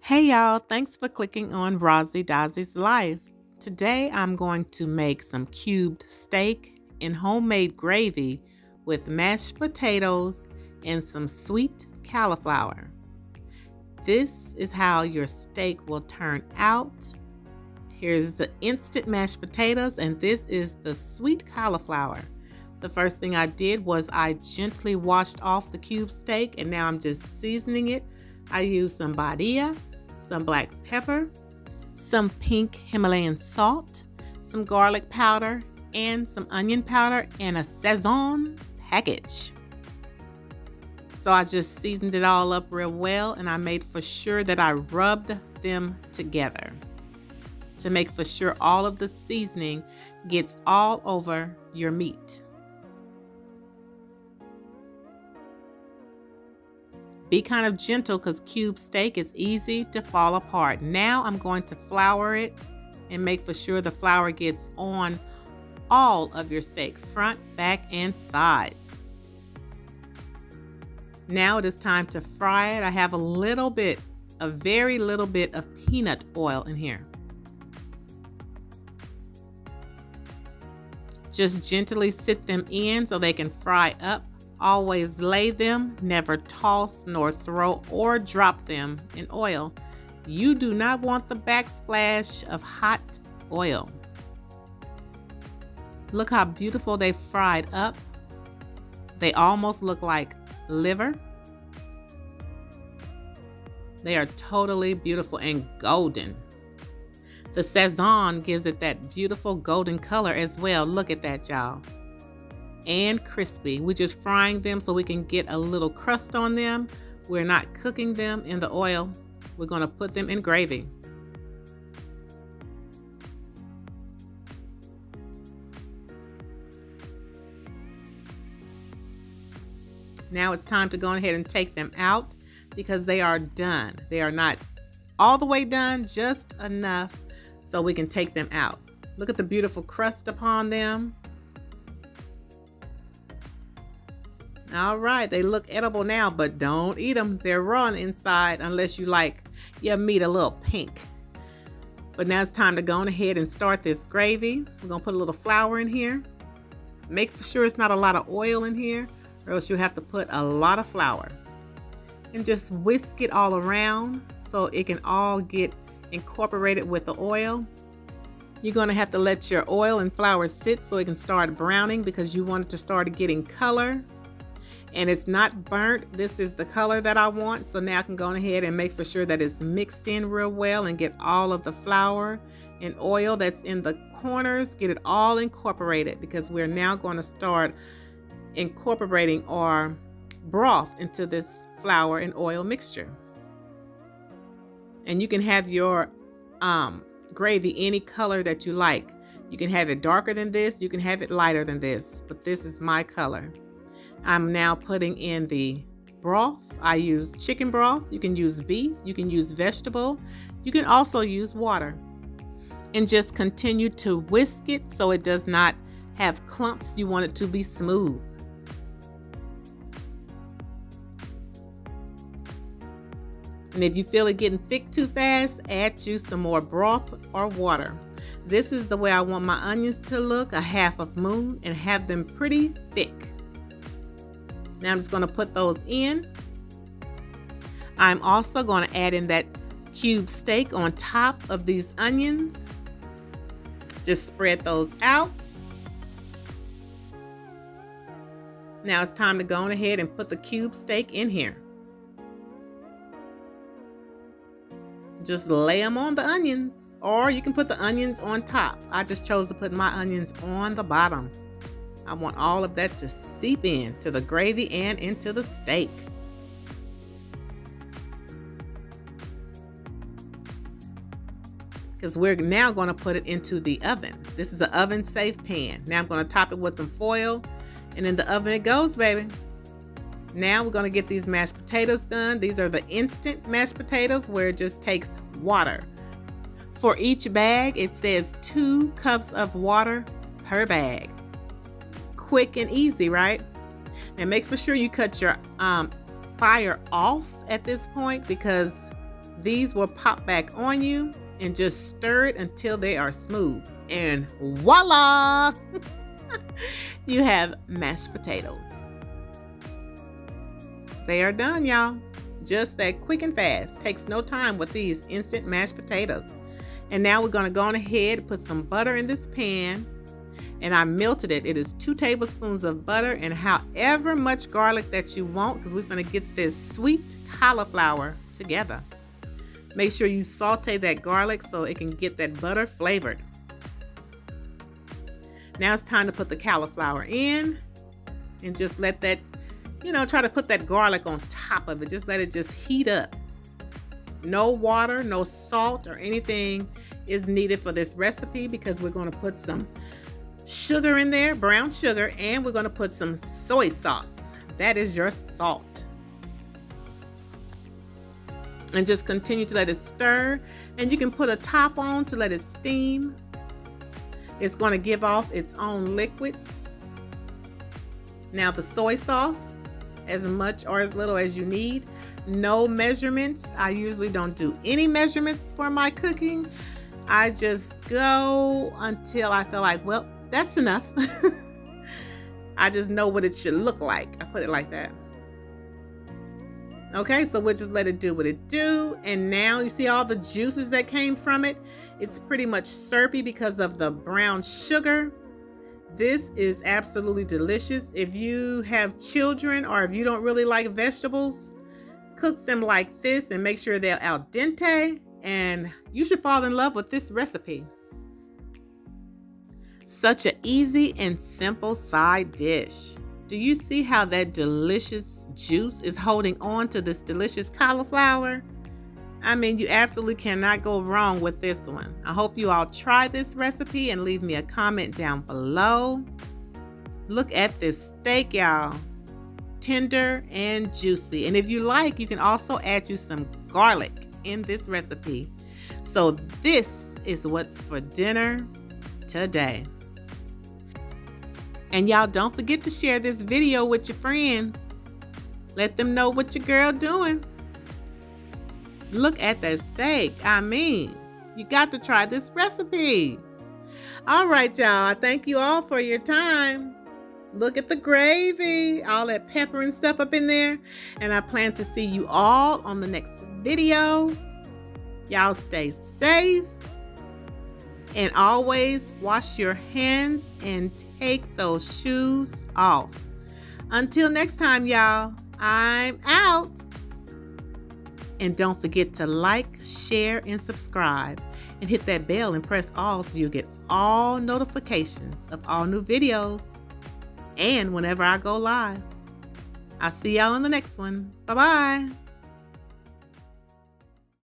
Hey y'all, thanks for clicking on DOZZY'S Life. Today I'm going to make some cubed steak and homemade gravy with mashed potatoes and some sweet cauliflower. This is how your steak will turn out. Here's the instant mashed potatoes and this is the sweet cauliflower. The first thing I did was I gently washed off the cube steak and now I'm just seasoning it. I used some badia, some black pepper, some pink Himalayan salt, some garlic powder, and some onion powder, and a Sazon package. So I just seasoned it all up real well, and I made for sure that I rubbed them together to make for sure all of the seasoning gets all over your meat. Be kind of gentle because cube steak is easy to fall apart. Now I'm going to flour it and make for sure the flour gets on all of your steak, front, back, and sides. Now it is time to fry it. I have a very little bit of peanut oil in here. Just gently sit them in so they can fry up. Always lay them, never toss nor throw or drop them in oil. You do not want the backsplash of hot oil. Look how beautiful they fried up. They almost look like liver. They are totally beautiful and golden. The Sazon gives it that beautiful golden color as well. Look at that, y'all. And crispy. We're just frying them so we can get a little crust on them. We're not cooking them in the oil. We're going to put them in gravy. Now it's time to go ahead and take them out because they are done. They are not all the way done, just enough so we can take them out. Look at the beautiful crust upon them. All right, they look edible now, but don't eat them. They're raw on the inside unless you like your meat a little pink. But now it's time to go on ahead and start this gravy. We're gonna put a little flour in here. Make for sure it's not a lot of oil in here or else you'll have to put a lot of flour. And just whisk it all around so it can all get incorporated with the oil. You're gonna have to let your oil and flour sit so it can start browning because you want it to start getting color. And it's not burnt. This is the color that I want. So now I can go ahead and make for sure that it's mixed in real well and get all of the flour and oil that's in the corners, get it all incorporated because we're now going to start incorporating our broth into this flour and oil mixture. And you can have your gravy any color that you like. You can have it darker than this, you can have it lighter than this, but this is my color. I'm now putting in the broth. I use chicken broth. You can use beef. You can use vegetable. You can also use water. And just continue to whisk it so it does not have clumps. You want it to be smooth. And if you feel it getting thick too fast, add you some more broth or water. This is the way I want my onions to look, a half of moon, and have them pretty thick. Now I'm just going to put those in. I'm also going to add in that cube steak on top of these onions. Just spread those out. Now it's time to go on ahead and put the cube steak in here. Just lay them on the onions, or you can put the onions on top. I just chose to put my onions on the bottom. I want all of that to seep in to the gravy and into the steak. Because we're now going to put it into the oven. This is an oven safe pan. Now I'm going to top it with some foil and in the oven it goes, baby. Now we're going to get these mashed potatoes done. These are the instant mashed potatoes where it just takes water. For each bag, it says 2 cups of water per bag. Quick and easy, right? Now make for sure you cut your fire off at this point because these will pop back on you, and just stir it until they are smooth. And voila! You have mashed potatoes. They are done, y'all. Just that quick and fast. Takes no time with these instant mashed potatoes. And now we're going to go on ahead and put some butter in this pan. And I melted it. It is 2 tablespoons of butter and however much garlic that you want, because we're going to get this sweet cauliflower together. Make sure you saute that garlic so it can get that butter flavored. Now it's time to put the cauliflower in and just let that, try to put that garlic on top of it. Just let it just heat up. No water, no salt or anything is needed for this recipe because we're going to put some sugar in there, brown sugar, and we're going to put some soy sauce. That is your salt. And just continue to let it stir, and you can put a top on to let it steam. It's going to give off its own liquids. Now the soy sauce, as much or as little as you need. No measurements. I usually don't do any measurements for my cooking. I just go until I feel like, well, that's enough. I just know what it should look like. I put it like that. Okay, so we'll just let it do what it do. And now you see all the juices that came from it. It's pretty much syrupy because of the brown sugar. This is absolutely delicious. If you have children or if you don't really like vegetables, cook them like this and make sure they're al dente, and you should fall in love with this recipe. Such an easy and simple side dish. Do you see how that delicious juice is holding on to this delicious cauliflower? I mean, you absolutely cannot go wrong with this one. I hope you all try this recipe and leave me a comment down below. Look at this steak, y'all. Tender and juicy. And if you like, you can also add you some garlic in this recipe. So this is what's for dinner today. And y'all don't forget to share this video with your friends. Let them know what your girl doing. Look at that steak. I mean, you got to try this recipe. All right, y'all. I thank you all for your time. Look at the gravy, all that pepper and stuff up in there. And I plan to see you all on the next video. Y'all stay safe. And always wash your hands and take those shoes off. Until next time, y'all, I'm out. And don't forget to like, share, and subscribe. And hit that bell and press all so you'll get all notifications of all new videos. And whenever I go live. I'll see y'all in the next one. Bye-bye.